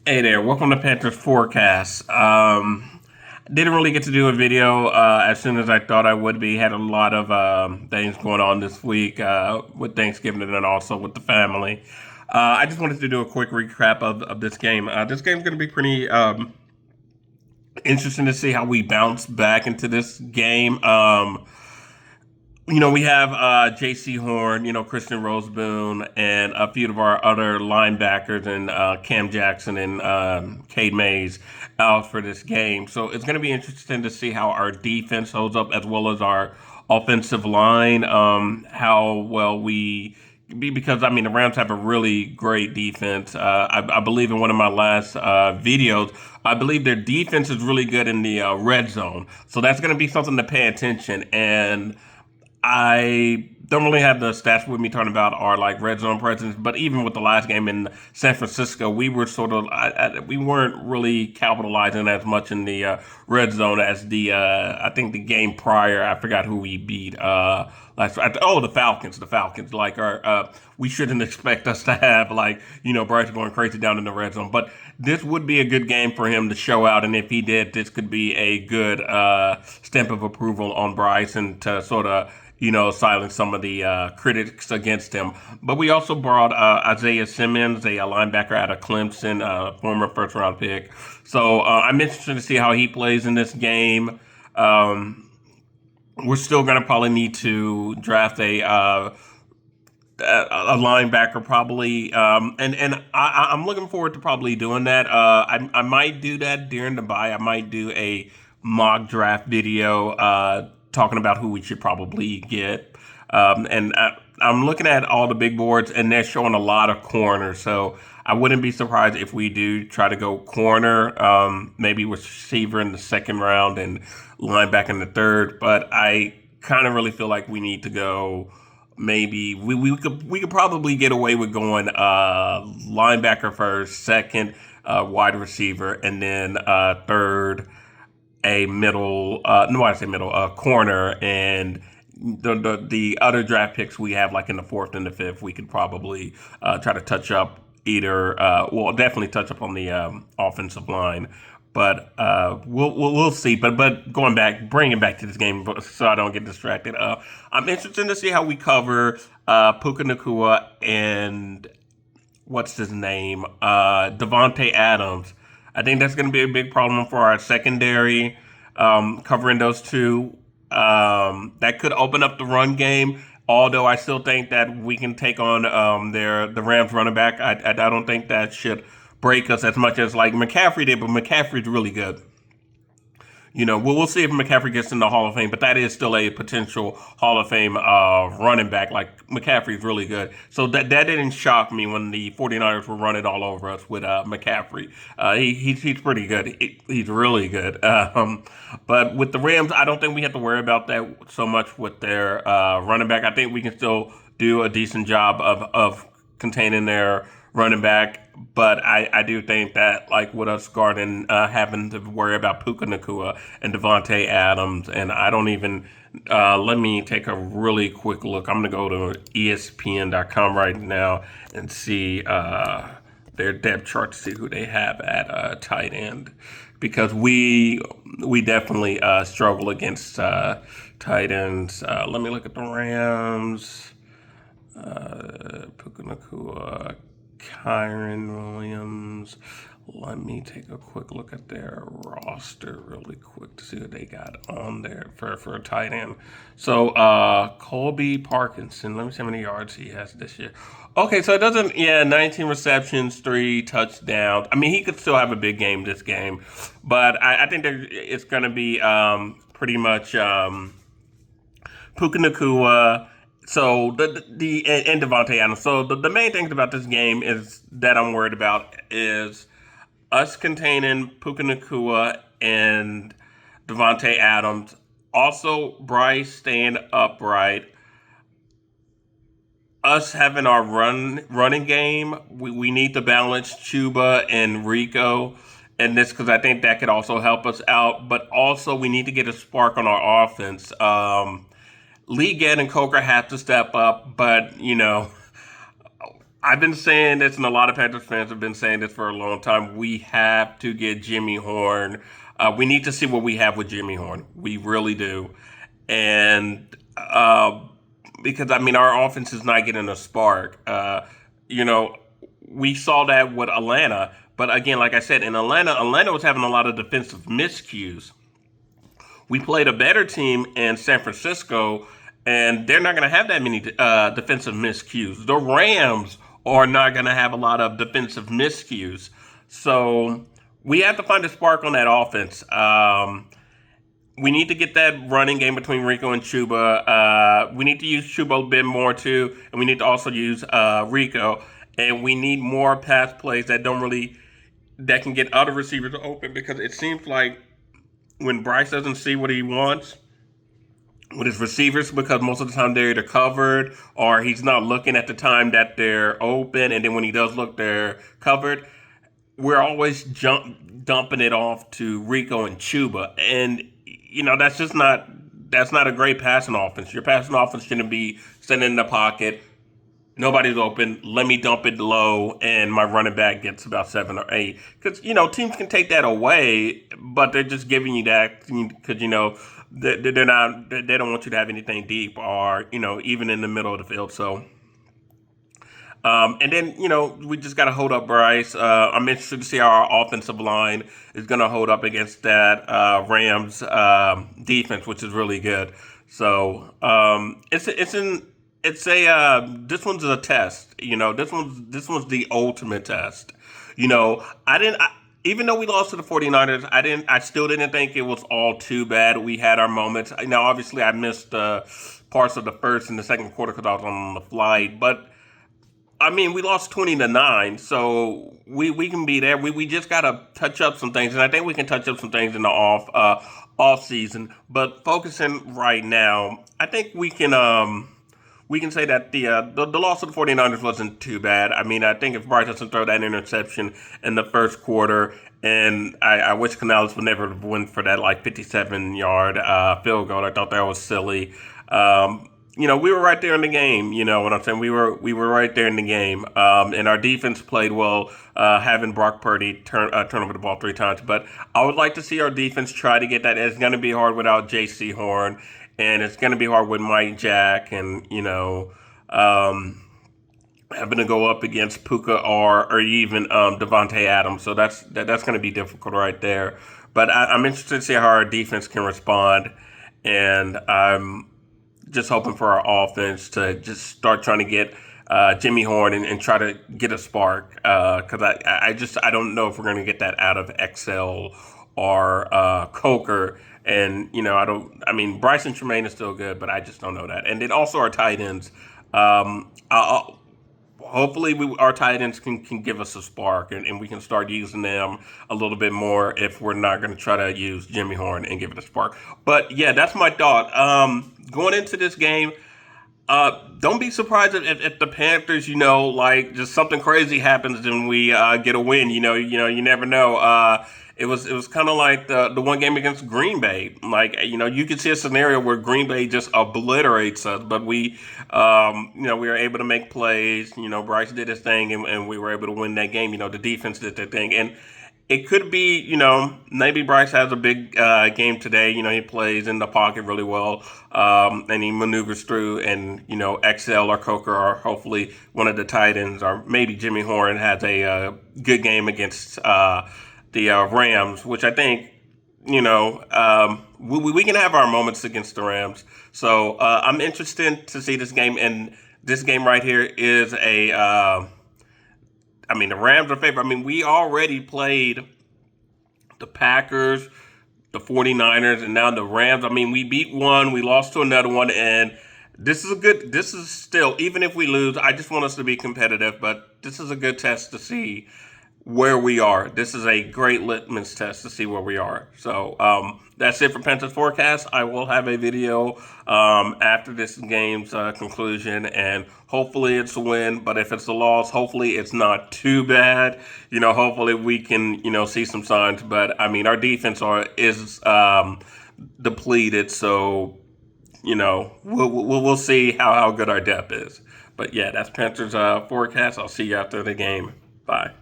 Hey there, welcome to Panthers Forecast. Didn't really get to do a video as soon as I thought I would be. Had a lot of things going on this week with Thanksgiving and then also with the family. I just wanted to do a quick recap of this game. This game's going to be pretty interesting to see how we bounce back into this game. We have J.C. Horn, Christian Roseboom, and a few of our other linebackers, and Cam Jackson and Cade Mays out for this game. So it's going to be interesting to see how our defense holds up as well as our offensive line, how well we be because I mean the Rams have a really great defense. I believe in one of my last videos, I believe their defense is really good in the red zone. So that's going to be something to pay attention. And I don't really have the stats with me talking about our like red zone presence, but even with the last game in San Francisco, we were sort of we weren't really capitalizing as much in the red zone as the I think the game prior. I forgot who we beat last. Oh, the Falcons. The Falcons. Like our we shouldn't expect us to have like Bryce going crazy down in the red zone, but this would be a good game for him to show out, and if he did, this could be a good stamp of approval on Bryce and to sort of silence some of the critics against him. But we also brought Isaiah Simmons, a linebacker out of Clemson, former first round pick. So I'm interested to see how he plays in this game. We're still going to probably need to draft a linebacker probably, I'm looking forward to probably doing that. I might do that during the bye. I might do a mock draft video talking about who we should probably get. I'm looking at all the big boards, and they're showing a lot of corners. So I wouldn't be surprised if we do try to go corner, maybe with receiver in the second round and linebacker in the third. But I kind of really feel like we need to go. Maybe we could probably get away with going linebacker first, second wide receiver, and then third a middle. No, I say middle corner, and the other draft picks we have like in the fourth and the fifth, we could probably try to touch up either. Well, definitely touch up on the offensive line. But we'll see. But going back, bringing back to this game, so I don't get distracted. I'm interested to see how we cover Puka Nakua and what's his name, Devontae Adams. I think that's going to be a big problem for our secondary. Covering those two, that could open up the run game. Although I still think that we can take on the Rams running back. I don't think that should break us as much as like McCaffrey did, but McCaffrey's really good. We'll see if McCaffrey gets in the Hall of Fame, but that is still a potential Hall of Fame running back. Like, McCaffrey's really good. So that didn't shock me when the 49ers were running all over us with McCaffrey. He's pretty good. He's really good. But with the Rams, I don't think we have to worry about that so much with their running back. I think we can still do a decent job of containing their running back. But I do think that, like with us guarding, having to worry about Puka Nakua and Devontae Adams, and I don't even, let me take a really quick look. I'm going to go to ESPN.com right now and see their depth chart to see who they have at tight end. Because we definitely struggle against tight ends. Let me look at the Rams. Puka Nakua. Kyron Williams. Let me take a quick look at their roster really quick to see what they got on there for a tight end. So Colby Parkinson, let me see how many yards he has this year. Okay, so it doesn't, 19 receptions, 3 touchdowns. I mean, he could still have a big game this game, but I think that it's going to be pretty much Puka Nakua. So the and Devontae Adams. So the main things about this game is that I'm worried about is us containing Puka Nakua and Devontae Adams. Also, Bryce staying upright. Us having our running game. We need to balance Chuba and Rico. And this because I think that could also help us out. But also we need to get a spark on our offense. Lee Gett and Coker have to step up, but I've been saying this, and a lot of Panthers fans have been saying this for a long time. We have to get Jimmy Horn. We need to see what we have with Jimmy Horn. We really do. And because, I mean, our offense is not getting a spark. You know, we saw that with Atlanta. But again, like I said, in Atlanta was having a lot of defensive miscues. We played a better team in San Francisco, and they're not going to have that many defensive miscues. The Rams are not going to have a lot of defensive miscues. So we have to find a spark on that offense. We need to get that running game between Rico and Chuba. We need to use Chuba a bit more too, and we need to also use Rico. And we need more pass plays that can get other receivers open, because it seems like when Bryce doesn't see what he wants with his receivers, because most of the time they're either covered or he's not looking at the time that they're open, and then when he does look, they're covered. We're always dumping it off to Rico and Chuba, and that's not a great passing offense. Your passing offense shouldn't be sitting in the pocket. Nobody's open. Let me dump it low, and my running back gets about 7 or 8. Because teams can take that away, but they're just giving you that because they're not. They don't want you to have anything deep or even in the middle of the field. So. And then, we just got to hold up Bryce. I'm interested to see how our offensive line is going to hold up against that Rams defense, which is really good. So this one's a test. This one's the ultimate test. Even though we lost to the 49ers, I still didn't think it was all too bad. We had our moments. Now, obviously, I missed parts of the first and the second quarter because I was on the flight, but. I mean, we lost 20-9, so we can be there. We just gotta touch up some things, and I think we can touch up some things in the off season. But focusing right now, I think we can say that the loss of the 49ers wasn't too bad. I mean, I think if Bryce doesn't throw that interception in the first quarter, and I wish Canales would never have went for that 57-yard field goal. I thought that was silly. We were right there in the game. You know what I'm saying? We were right there in the game, and our defense played well, having Brock Purdy turn over the ball 3 times. But I would like to see our defense try to get that. It's going to be hard without J.C. Horn, and it's going to be hard with Mike Jack, and having to go up against Puka or even Devontae Adams. So that's going to be difficult right there. But I'm interested to see how our defense can respond, and I'm just hoping for our offense to just start trying to get Jimmy Horn and try to get a spark, because I don't know if we're going to get that out of XL or Coker. And Bryson Tremaine is still good, but I just don't know that. And then also our tight ends. Hopefully our tight ends can give us a spark, and we can start using them a little bit more if we're not going to try to use Jimmy Horn and give it a spark. But yeah, that's my thought. Going into this game, don't be surprised if the Panthers, just something crazy happens and we get a win. You never know. It was kind of like the one game against Green Bay. You could see a scenario where Green Bay just obliterates us, but we were able to make plays. Bryce did his thing, and we were able to win that game. The defense did their thing, and it could be, maybe Bryce has a big game today. He plays in the pocket really well, and he maneuvers through, and, XL or Coker or hopefully one of the tight ends, or maybe Jimmy Horn has a good game against the Rams, which I think, we can have our moments against the Rams. So I'm interested to see this game, and this game right here is the Rams are favorite. We already played the Packers, the 49ers, and now the Rams. We beat one, we lost to another one, and this is still, even if we lose, I just want us to be competitive, but this is a good test to see where we are. This is a great litmus test to see where we are. So that's it for Panthers Forecast. I will have a video after this game's conclusion, and hopefully it's a win. But if it's a loss, hopefully it's not too bad. Hopefully we can see some signs. But our defense is depleted, so we'll see how good our depth is. But yeah, that's Panthers forecast. I'll see you after the game. Bye.